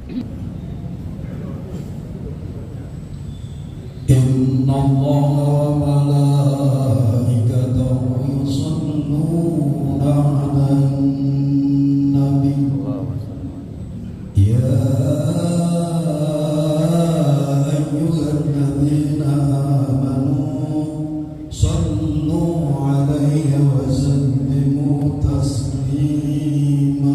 Inna Allah malaikatahu yusalluna 'alan nabi ya ayyuhalladzina amanu sallu 'alaihi wa sallimu taslima.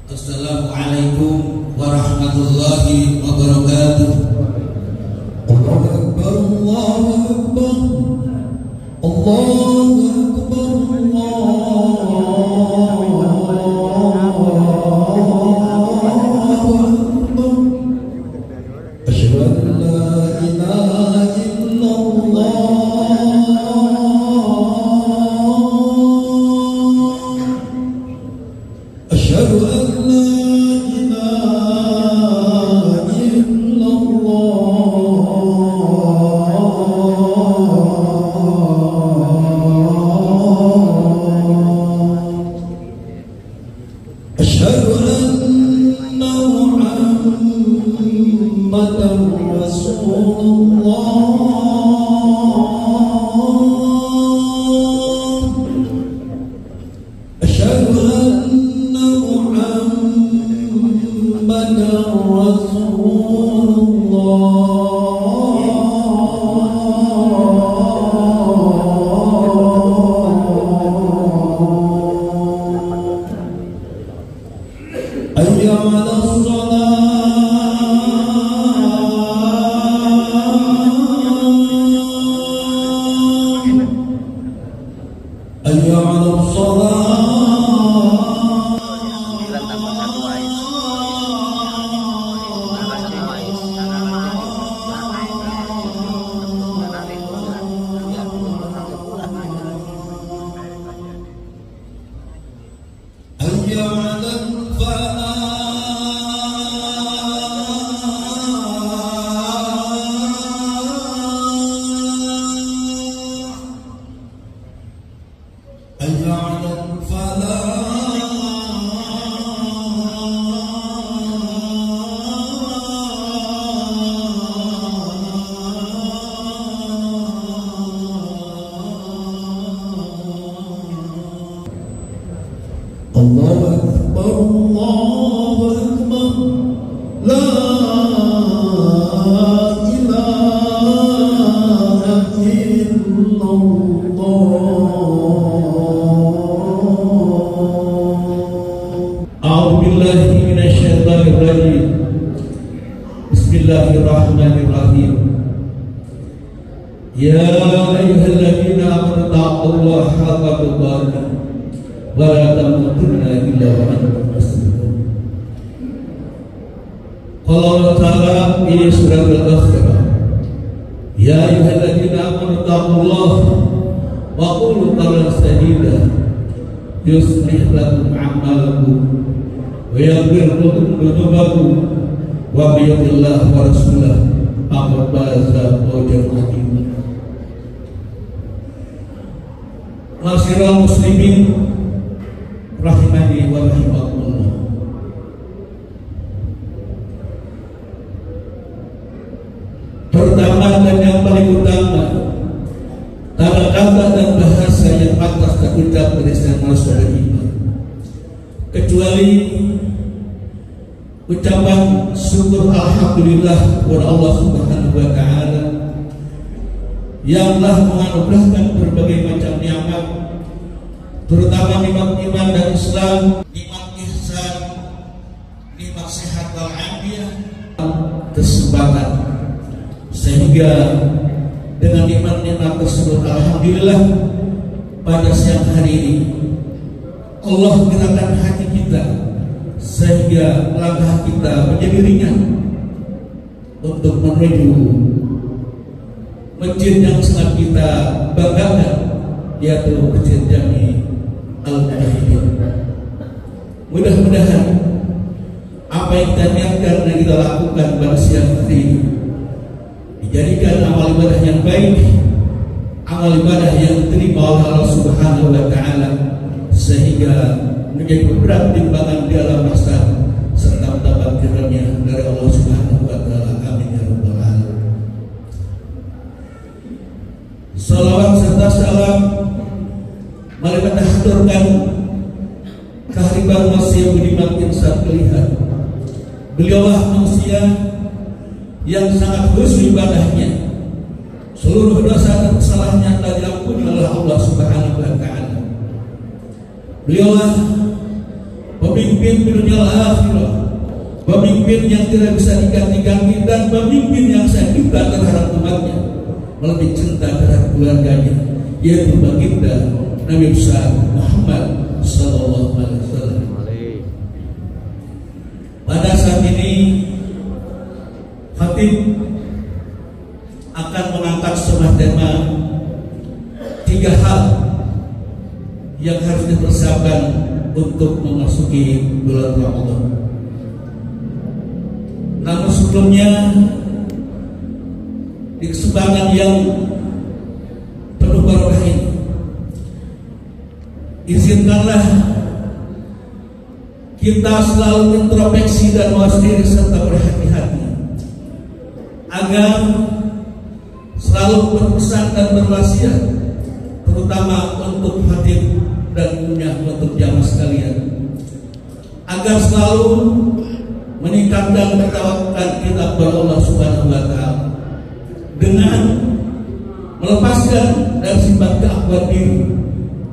Assalamualaikum warahmatullahi wabarakatuh. Allahu Akbar, Allahu Akbar, Allahu Akbar, Allahu Akbar. Asyhadu an la ilaha illallah. Asyhadu an Bismillahirrahmanirrahim. Ya ayyuhalladzina amanu taqullaha haqqa tuqatih wa la tamutunna illa wa antum muslimun. Qala Allah Ta'ala di surah Al-Baqarah, ya ayyuhalladzina amanu taqullaha wa qulu qawlan sadida yuslih lakum a'malakum wa yaghfir lakum dhunubakum wa bi'idillah wa rasulah faqad faza fawzan 'azima. Ma'asyiral muslimin rahimani wa rahimakumullah. Pertama dan yang paling utama, kata-kata dan bahasa yang pantas terucap oleh setiap manusia beriman, kecuali ucapan syukur alhamdulillah kepada Allah Subhanahu wa Ta'ala yang telah menganugerahkan berbagai macam nikmat, terutama nikmat iman dan Islam, nikmat ihsan, nikmat sehat wal afiat, kesempatan, sehingga dengan nikmat-nikmat tersebut alhamdulillah pada siang hari ini Allah menggerakkan hati kita sehingga langkah kita menjadi ringan untuk menuju masjid yang sangat kita banggakan, yaitu Masjid Jami Al-Mujahidin. Mudah-mudahan yang kita niatkan dan kita lakukan pada siang hari ini dijadikan amal ibadah yang baik, amal ibadah yang diterima oleh Allah Subhanahu wa Ta'ala, sehingga menjadi berat timbangan di alam mahsyar serta mendapat karunia dari Allah Subhanahu wa Ta'ala. Amin ya rabbal alamin. Salawat serta salam mari kita haturkan kehadiran manusia budiman insan pilihan. Beliaulah manusia yang sangat khusyuk ibadahnya. Seluruh dosa dan kesalahannya telah diampuni oleh Allah Subhanahu wa Ta'ala. Beliaulah pemimpin di dunia akhirah, pemimpin yang tidak bisa diganti-ganti, dan pemimpin yang sangat cinta terhadap umatnya, lebih cinta terhadap keluarganya, yaitu baginda Nabi besar Muhammad sallallahu alaihi wasallam. Pada saat ini khatib akan mengangkat sebuah tema 3 hal yang harus dipersiapkan untuk memasuki bulan Ramadan. Namun sebelumnya, di kesempatan yang penuh barokah ini, izinkanlah kita selalu introspeksi dan mawas diri serta berhati-hati agar selalu berpesan dan berwasiat, terutama untuk khatib dan umumnya untuk jamaah sekalian, agar selalu meningkatkan ketawakan kita kepada Allah Subhanahu wa Ta'ala dengan melepaskan dari sifat keakuan diri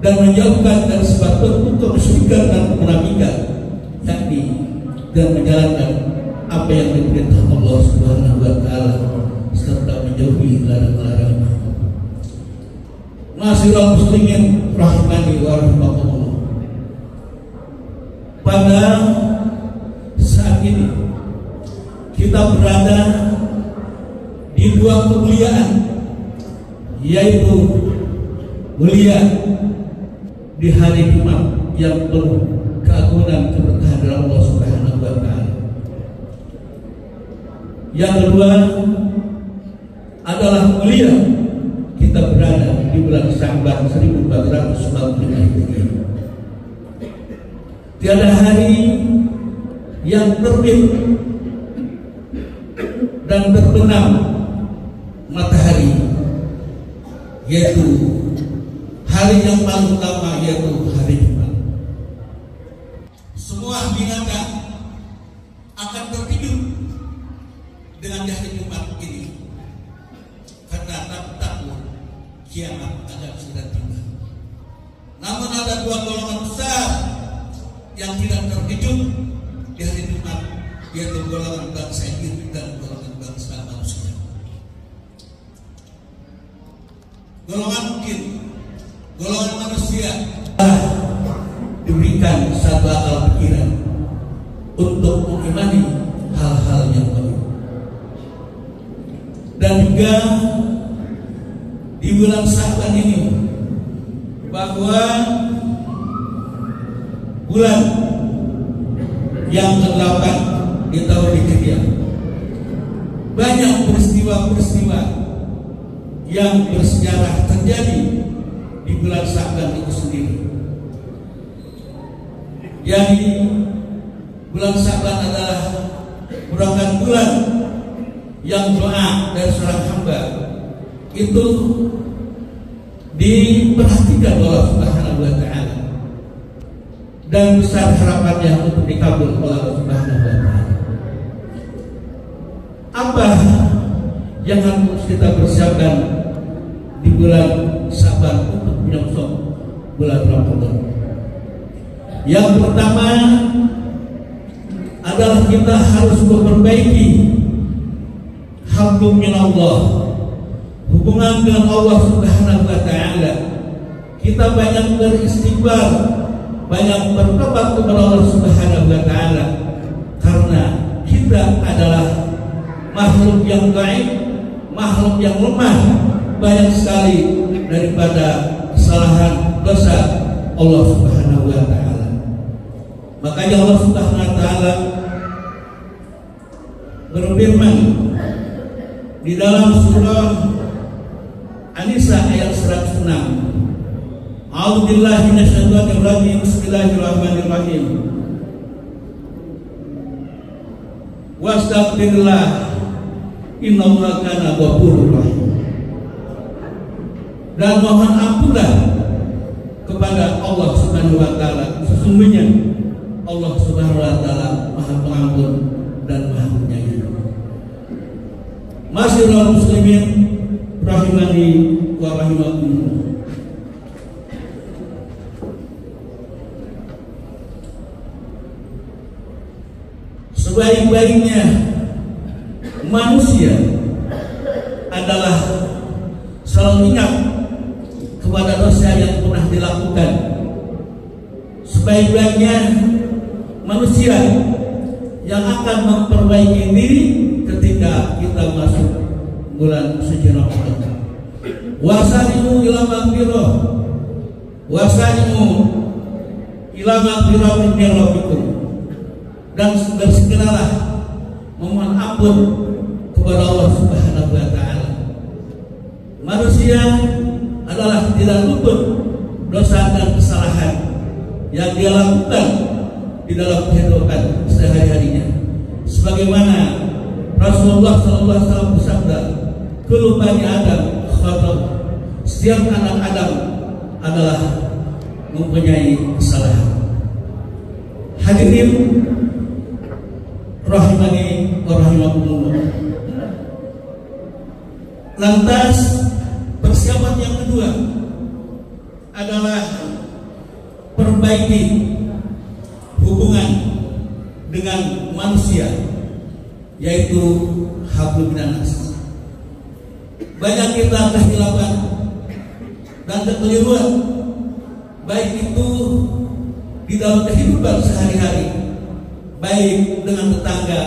dan menjauhkan dari sifat bentuk kesyirikan dan kemunafikan, yakni dan menjalankan apa yang diperintah Allah Subhanahu wa Ta'ala serta menjauhi larangan-larangan. Ma'asyiral muslimin rahimani wa rahimakumullah. Pada saat ini kita berada di 2 kemuliaan, yaitu mulia di hari Jumat yang penuh keagungan keberkahan dari Allah Subhanahu wa Ta'ala. Yang kedua adalah mulia kita berada di bulan Sya'ban 1445 Hijriah. Tiada hari yang terbit dan terbenam matahari, yaitu hari yang paling utama, yaitu hari Jumat. Semua binatang akan tertidur dengan hari Jumat ini, karena takut kiamat akan segera tiba. Namun ada 2 golongan besar yang tidak terkejut di hari Jumat, yaitu golongan bangsa Jin dan golongan bangsa manusia. Golongan Jin, golongan manusia diberikan satu akal pikiran untuk mengimani hal-hal yang baik. Dan juga di bulan Sya'ban ini, bahwa bulan yang ke-8 di tahun Hijriah, banyak peristiwa-peristiwa yang bersejarah terjadi di bulan Sya'ban itu sendiri. Jadi bulan Sya'ban adalah merupakan bulan yang doa dari seorang hamba itu diperhatikan oleh Allah Subhanahu wa Ta'ala, dan besar harapannya untuk dikabul oleh Allah Subhanahu wa Ta'ala. Apa yang harus kita persiapkan di bulan Sya'ban untuk menyongsong bulan Ramadan? Yang pertama adalah kita harus memperbaiki hablum minallah, hubungan dengan Allah Subhanahu wa Ta'ala. Kita banyak beristighfar, banyak bertobat kepada Allah Subhanahu wa Ta'ala, karena kita adalah makhluk yang dhaif, makhluk yang lemah, banyak sekali daripada kesalahan dosa Allah Subhanahu wa Ta'ala. Makanya Allah Subhanahu wa Ta'ala berfirman di dalam surah An-Nisa ayat 106, A'udzubillahi minasyaitonir rajim, bismillahirrahmanirrahim. Wastaghfirullah innallaha kana ghafurur rahim. Dan mohon ampunlah kepada Allah Subhanahu wa taala, sesungguhnya Allah Subhanahu wa taala Maha Pengampun dan Maha Penyayang. Masyiral muslimin rahimani wa rahimakumullah. Sebaik-baiknya manusia adalah selalu ingat kepada dosa yang pernah dilakukan. Sebaik-baiknya manusia yang akan memperbaiki diri ketika kita masuk bulan suci Ramadan. Wasari'u ila maghfirah, wasari'u ila maghfirah min rabbikum. Dan bersegeralah memohon ampun kepada Allah Subhanahu wa taala. Manusia adalah tidak luput dosa dan kesalahan yang dia lakukan di dalam kehidupan sehari-harinya. Sebagaimana Rasulullah SAW bersabda, kullu bani Adam khata', setiap anak Adam adalah mempunyai kesalahan. Hadirin rahimani wa rahimakumullah. Lantas persiapan yang kedua adalah perbaiki hubungan dengan manusia, yaitu hablum minanas. Banyak kita kehilangan dan kekeliruan, baik itu di dalam kehidupan sehari-hari, baik dengan tetangga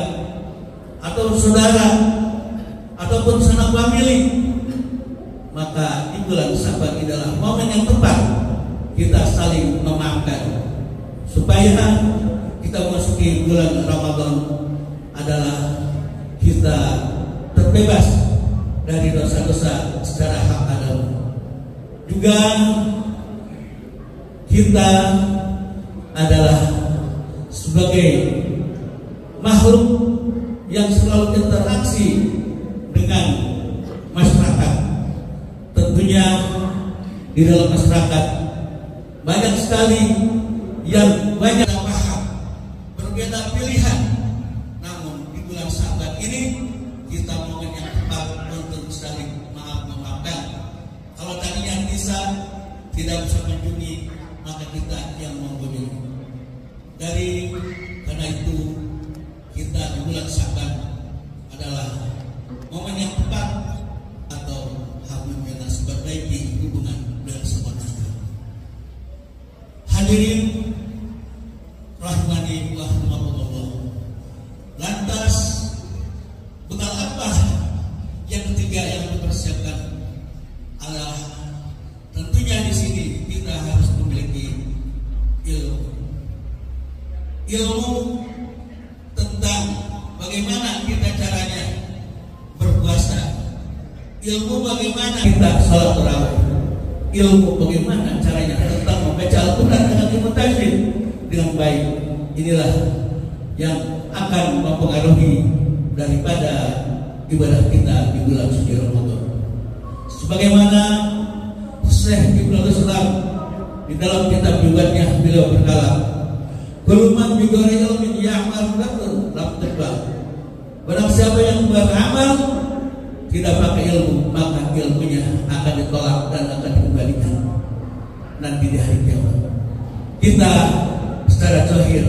atau saudara ataupun sanak famili. Maka di bulan Syaban adalah momen yang tepat kita saling memaafkan, supaya kita memasuki bulan Ramadan adalah kita terbebas dari dosa-dosa secara hak adam. Juga kita adalah sebagai makhluk yang selalu interaksi dengan masyarakat. Tentunya di dalam masyarakat banyak sekali yang banyak paham, berbeda pilihan. Namun di bulan Syaban ini kita momen yang tepat untuk saling memaafkan. Kalau tadinya bisa tidak bisa menjuni, maka kita yang mengunjungi. Karena itu kita di bulan Syaban adalah momen yang tepat atau alhamdulillah perbaiki hubungan dengan semua manusia. Hadirin rahmani wa rahmatullah. Lantas bekal apa yang ketiga yang dipersiapkan adalah tentunya di sini kita harus memiliki ilmu tentang bagaimana kita caranya berpuasa, ilmu bagaimana kita salat tarawih, ilmu bagaimana caranya tentang membaca Al-Quran dengan ilmu tajwid dengan baik. Inilah yang akan mempengaruhi daripada ibadah kita di bulan suci Ramadan. Sebagaimana Syekh Ibnu Islam di dalam kitab jubatnya beliau berkata, "Kuluman bigori ilmin ya'mal lam tebal." Barang siapa yang beramal tidak pakai ilmu, maka ilmunya akan ditolak dan akan dikembalikan nanti di hari kiamat. Kita secara zahir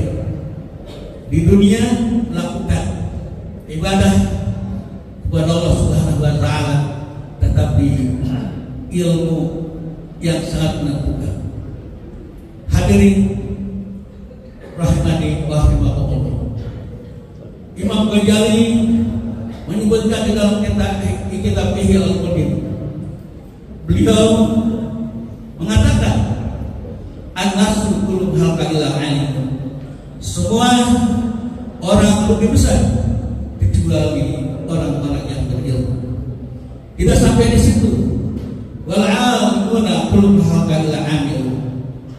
di dunia melakukan ibadah kepada Allah Subhanahu wa taala, tetapi ilmu yang sangat menentukan. Hadirin rahmani wa rahimakumullah. Imam Ghazali menyebutkan di dalam kitab Ihya'ul Ulumuddin, beliau mengatakan an-nasu kullu halqa ila ain. Semua orang lebih besar kecuali orang-orang yang berilmu. Tidak sampai di situ. Wal 'alimuna kulluhum illa 'amil.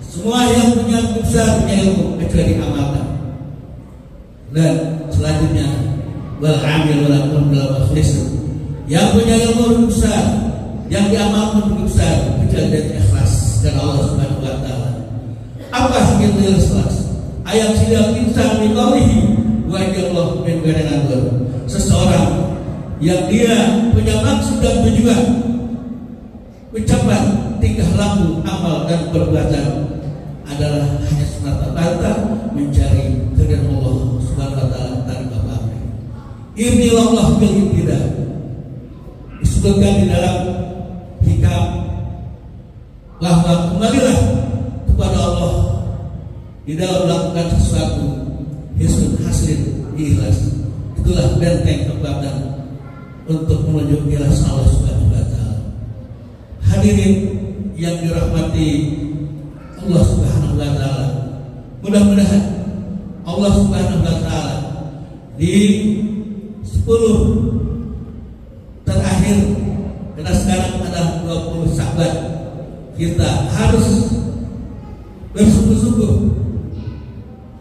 Semua yang punya besar punya ilmu kecuali amalkan. Dan selanjutnya wal 'amil wala kun dalam makhlis. Yang punya ilmu besar, yang diamalkan besar kecuali dari ikhlas dan Allah Subhanahu wa taala. Apa itu ikhlas? Ayat sidal insan bi qawlihi wa jallahu min ghairi. Seseorang yang dia punya maksud dan tujuan, ucapan, tingkah laku, amal dan perbuatan adalah hanya semata-mata mencari keridhaan Allah Subhanahu wa taala tanpa pamrih. Ini Allah bil ibtidah. Disebutkan di dalam hikam bahwa kembalilah kepada Allah di dalam melakukan sesuatu, hisnul haslin, ikhlas. Itulah benteng kekuatan untuk menuju ikhlas Allah Subhanahu wa taala. Hadirin yang dirahmati Allah Subhanahu wa taala, mudah-mudahan Allah Subhanahu wa taala di 10 terakhir, karena sekarang ada 20 Sya'ban, kita harus bersungguh-sungguh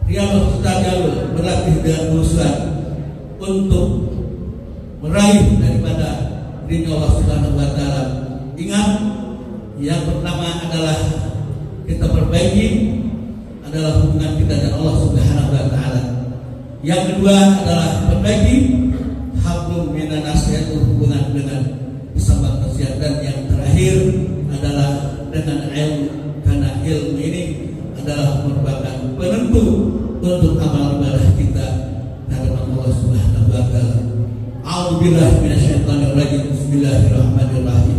riyadhah tajallul, berlatih dengan khusyuk untuk meraih daripada ridha Allah Subhanahu wa taala. Ingat, yang pertama adalah kita perbaiki adalah hubungan kita dengan Allah Subhanahu wa taala. Yang kedua adalah perbaiki hablum minan nas, yaitu hubungan dengan sesama manusia. Dan yang terakhir adalah dengan ilmu, karena ilmu ini adalah merupakan penentu untuk amal ibadah kita karena Allah Subhanahu wa taala. A'udzubillahi minasyaitonir rajim. Bismillahirrahmanirrahim.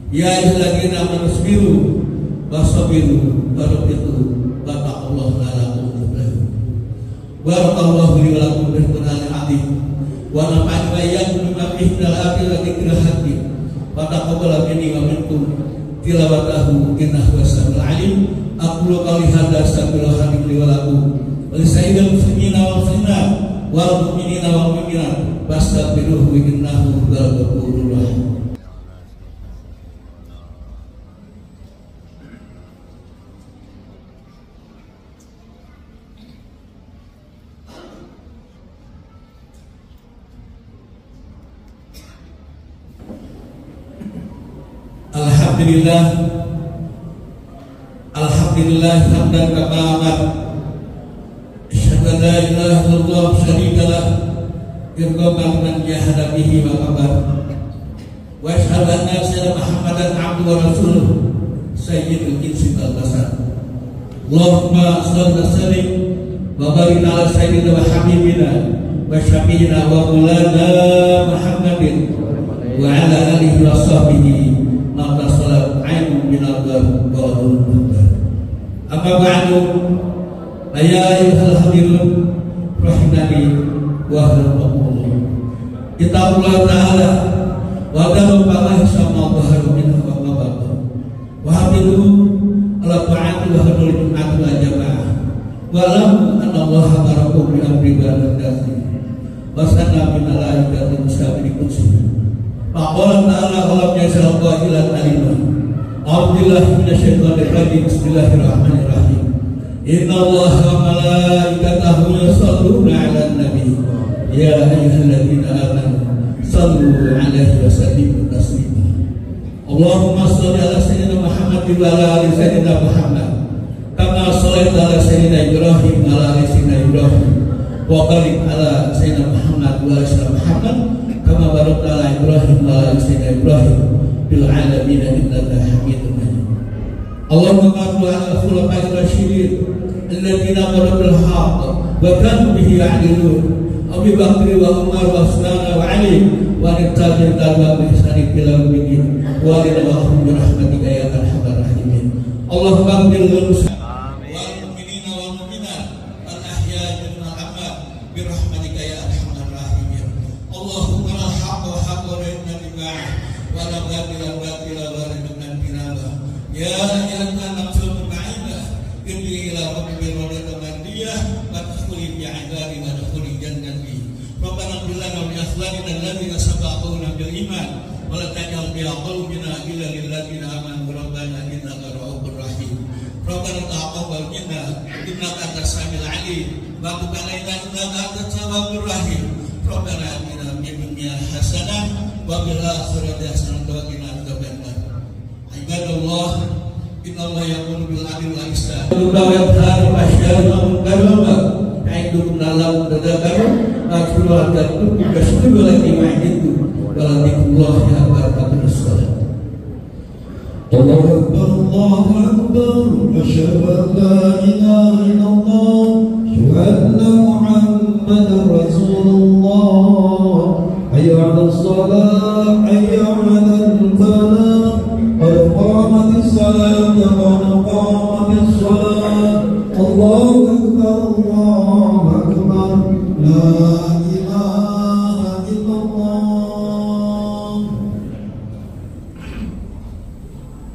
Ya ayyuhalladzina amanu sabiru wasabiru warabitu wattaqullaha la'allakum tuflihun. Barakallahu li wa lakum bil Qur'anil 'azim wa nafa'ani wa iyyakum bima fihi minal ayati wa dzikril hakim. Wa taqabbal minni wa minkum tilawatahu innahu was-sami'ul 'alim. Aqulu qawli hadza astaghfirullaha li wa lakum wa lisa'iril muslimina wal muslimat wal mu'minina wal mu'minat fastaghfiruhu innahu huwal ghafurur rahim. Alhamdulillah hamdan katsira. Asyhadu an la ilaha illallah syarika lah irqaban man jahada bihi wa kabar. Wa asyhadu anna sayyidina Muhammadan abduhu wa rasuluh sayyidul insi wal basar. Allahumma shalli wa sallim wa barik ala sayyidina wa habibina wa syafiina wa maulana Muhammadin wa ala alihi wa sahbihi maka salat ainu minallah wa adulullah. Amma ba'du, ya ayyuhal hadirun rahimani wa rahmatullah. Kitabullah ta'ala wa daru fa'ala sama baharu minha wa mabatu wa habidu ala ta'ati wa hadul jum'atu wa jama'ah wa alamu anna allaha barakum bi amri baradasi wa sanna min alaikati mustabiri kutsuna. Faqala ta'ala alam yasal qailan alimah. A'udzubillahi minasyaitonir rajim. Bismillahirrahmanirrahim. Innallaha wa malaikatahu yusholluna 'alan nabi. Ya ayyuhalladzina amanu shallu 'alaihi wa sallimu taslima. Allahumma shalli 'ala sayyidina Muhammad wa 'ala ali sayyidina Muhammad. Kama shallaita 'ala sayyidina Ibrahim wa 'ala ali sayyidina Ibrahim. Wa barik 'ala sayyidina Muhammad wa 'ala sayyidina Muhammad. Kama barakta 'ala Ibrahim wa 'ala sayyidina Ibrahim fil 'alamin innaka Hamidum Majid. Allahumma salli 'ala khulafa'ir rasyidin alladziina qalu bil haqq wa kanu bihi ya'dilun. Abu Bakr wa Umar wa Utsman wa Ali wa tabi'in tabi'in bi ihsan ila yaumil wa lillahum bi rahmatika ya arhamar rahimin. Allahumma ighfir lil wal mu'minina wal mu'minat al ahya'i minhum wal amwat bi rahmatika ya arhamar rahimin. Allahumma al haqq wa haqq wa ittiba'a wa la batila batila wa la tinaba. Ya ayyuhan nafsul mutmainnah irji ila rabbil wadiyah wa tadkhuli bi 'ibadi wa tadkhuli jannati Rabbana ighfir lana wa li ikhwanina alladziina sabaquna bil iman wa la taj'al fi qulubina ghillan lil ladzina amanu rabbana innaka ra'ufur rahim. Rabbana taqabbal minna innaka antas samiul 'alim wa tub 'alaina innaka antat tawwabur rahim. Rabbana atina fid dunya hasanah wa fil akhirati hasanah wa qina adzabannar. Ibadallah, innallaha yaqulu bil 'adli wal ihsan wa yanha 'anil fahsya'i wal munkari wal baghi ya'idukum la'allakum tadhakkarun. Akhirul kalam bisyukri laki ma'iddu waladzikullahi akbar sholat. Allahu akbar, Allahu akbar, asyhadu an la ilaha illallah, asyhadu anna Muhammadar Rasulullah. Hayya 'alas shalah, hayya 'alal falah, qad qamatis salah, qad qamatis salah. Allahu akbar, Allahu akbar, la ilaha illallah.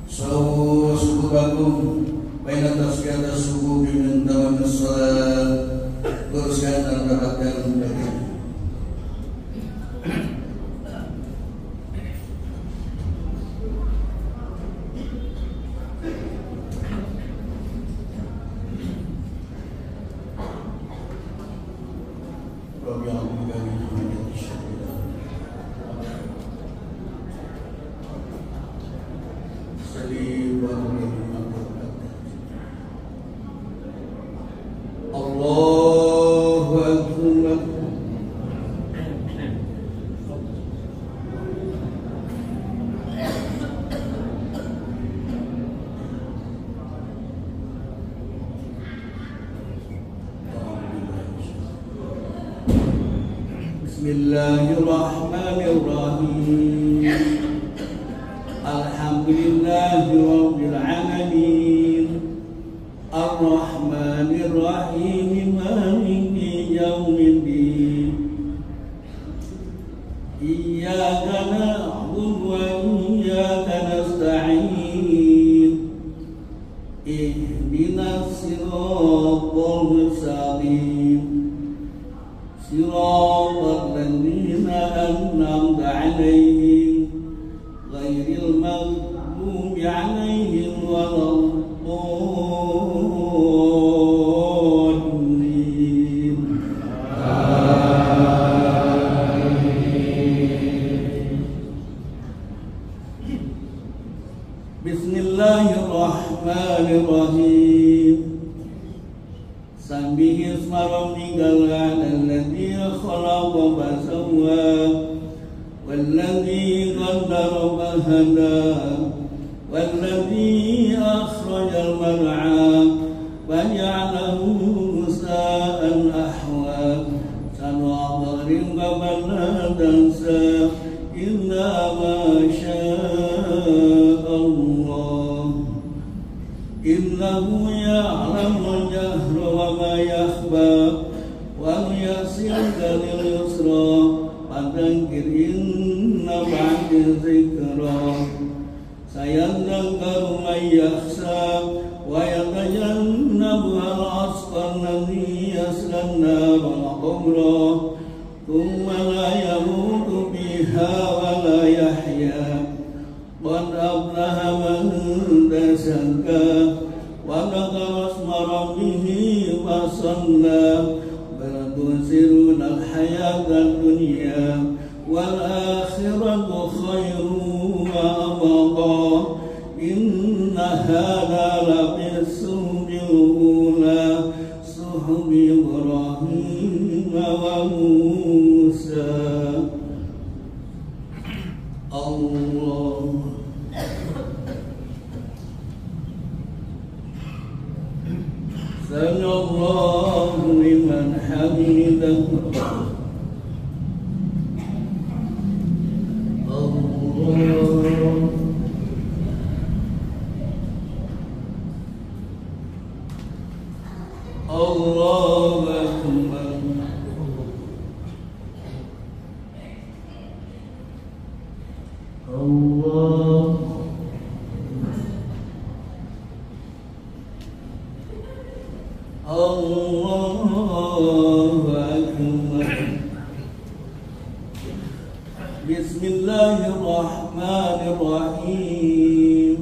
Subuh bakum baina tasqiyat subuh min tamam as-salat teruskan rakaat yang kedua. Allahu akbar. Bismillahirrahmanirrahim. Alhamdulillahi rabbil alamin. Ar-Rahmanir Rahim, Maliki Yaumiddin. Iyyaka na'budu wa iyyaka nasta'in. Ihdinas siratal mustaqim. Siratal ladzina an'amta 'alaihim ghairil maghdubi 'alaihim waladdallin. Bismillahirrahmanirrahim. Sabbih isma rabbikal a'ladzi khalaqa fasawwa walladzi qaddara fahada walladzi akhrajal mar'a faj'alahu sa'an ahwa sanadharin qabla tansa illa ma syaa Allah innahu ya'lamul jahra wa ma yakhfa wa nuyassiruka lil yusra fadzakir in nafa'ati dzikra sayadzakkaru man yakhsha wa yatajannabuha al-ashqa alladhi yasla an-nara al-kubra thumma la yamutu fiha wa la yahya qad aflaha man tazakka wa dzakara isma rabbih fa shalla bal tusiruna al-hayata ad-dunya wal akhiratu khairun wa abqa inna hadha la bis-suhbil ula suhbi Ibrahim wa Musa. Allah Sami'allahu liman hamidah. Allahu Akbar. Allahu Akbar. Bismillahirrahmanirrahim.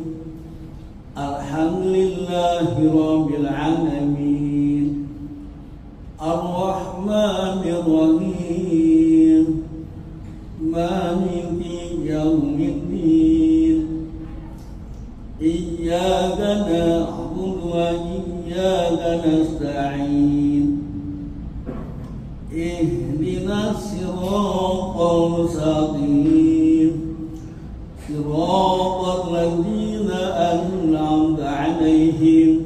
Alhamdulillahirabbil alamin. Ar-Rahmanir-Rahim. Maliki yaumiddin. Iyyaka na'budu wa iyyaka nasta'in. Ihdinas siratal mustaqim. Siratal ladzina an'amta 'alaihim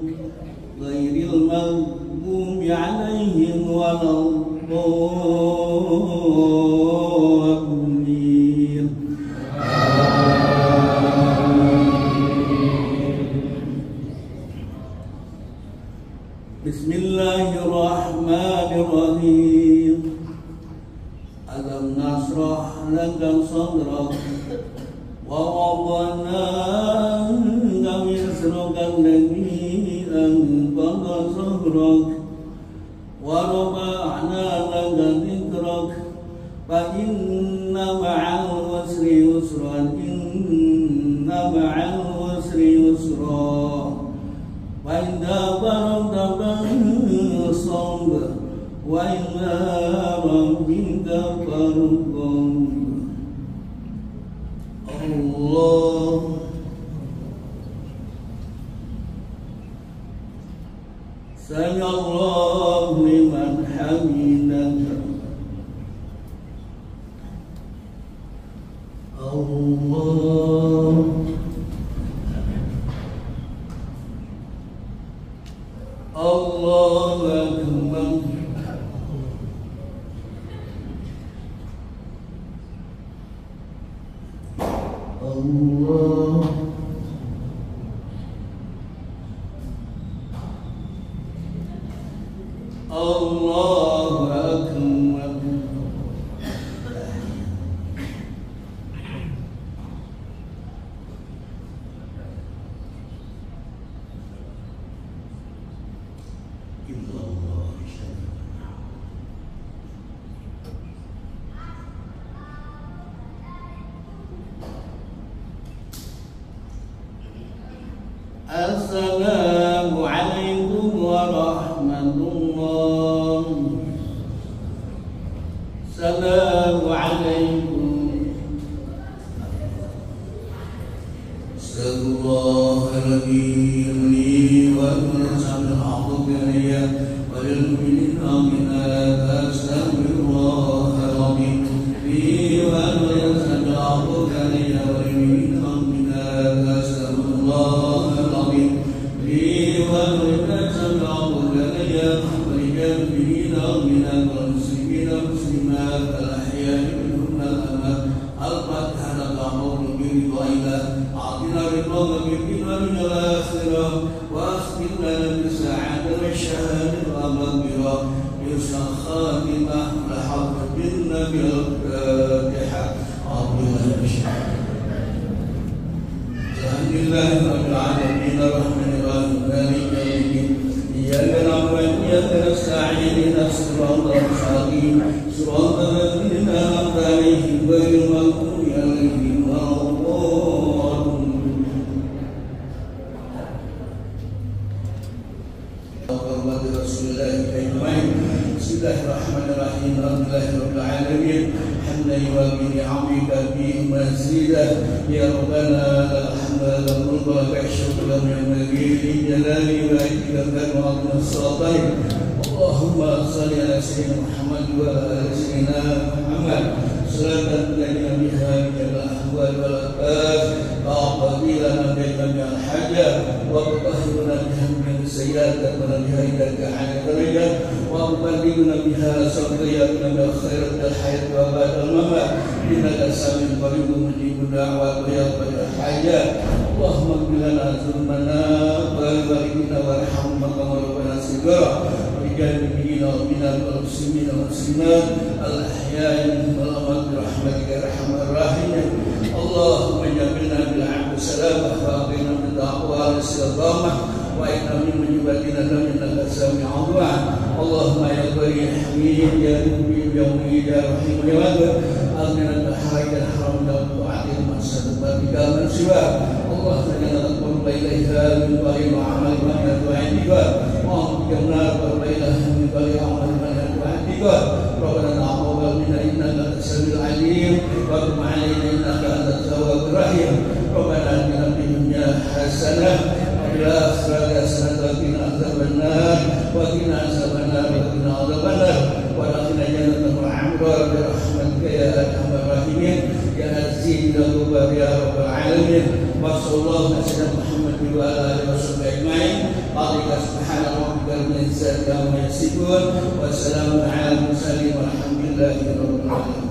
ghairil maghdubi 'alaihim waladdallin. Bismillahirrahmanirrahim. Alam nasrah laka sadrak wa wada'na anka wizraka alladhi anqadha dhahrak wa rafa'na laka dhikrak fa inna ma'al usri yusran inna ma'al usri yusra wa idza faragta fansab wa ila rabbika farghab. Allah Sami'allahu liman hamidah. Allah Allahu Akbar. Allah Allahu Akbar. Assalamualaikum warahmatullah. Assalamualaikum. Astaghfirullahaladzim li wa lakum wa lil mu'minina min astaghfirullahaladzim li wa lakum wa lil mu'minina min astaghfirullahaladzim. Bismillahirrahmanirrahim. Alhamdulillahirabbil alamin. Hamdan yuwafi ni'amika fi mazidah. Ya Rabbana alhamdulillah wa syukuran ya Malik jalali wa ikram wa as-satain. Allahumma shalli ala sayyidina Muhammad wa ala sayyidina Muhammad. Salatan lana biha min al-ahwal wal afat. A'udhu lana biha min al-hajat wa tutahhiruna biha min as-sayyi'at wa biha ilaka ala darajat wa tuballighuna biha sawtiyatuna bil khairat al hayat wa ba'dal mamat. Innaka sami'un qaribun mujibud da'wat wa yaqbalul hajat. Allahumma ighfir lana dhunubana wa barik lana warhamna kama rabbana shighara. Jami'ina minal muslimin wal muslimat al-ahya'i minhum wal rahmatika arhamar rahimin. Allahumma ja'alna bil 'abdi salamah wa aqina bil taqwa wal istiqamah wa inna min mujibatina innaka sami'un du'a. Allahumma ya Bari Hamid ya Rabbi ya Mu'id ya Rahim ya Wadud aghna al-haja al-haram وبك من سواك اللهم إنا نقرب إليها من بر وعمل من يدعو عندك اللهم بك نقرب إليها من بر وعمل من يدعو عندك ربنا تقبل منا إنك أنت السميع العليم وتب علينا إنك أنت التواب الرحيم ربنا آتنا في الدنيا حسنة وفي الآخرة حسنة وقنا عذاب النار وقنا عذاب النار وقنا عذاب النار وادخلنا جنة العمرة برحمتك يا أرحم الراحمين يا عزيز الغفار يا رب العالمين وصلى الله على سيدنا محمد وعلى آله وصحبه أجمعين قضيك سبحان ربك رب العزة عما يصفون وسلام على المرسلين والحمد لله رب العالمين.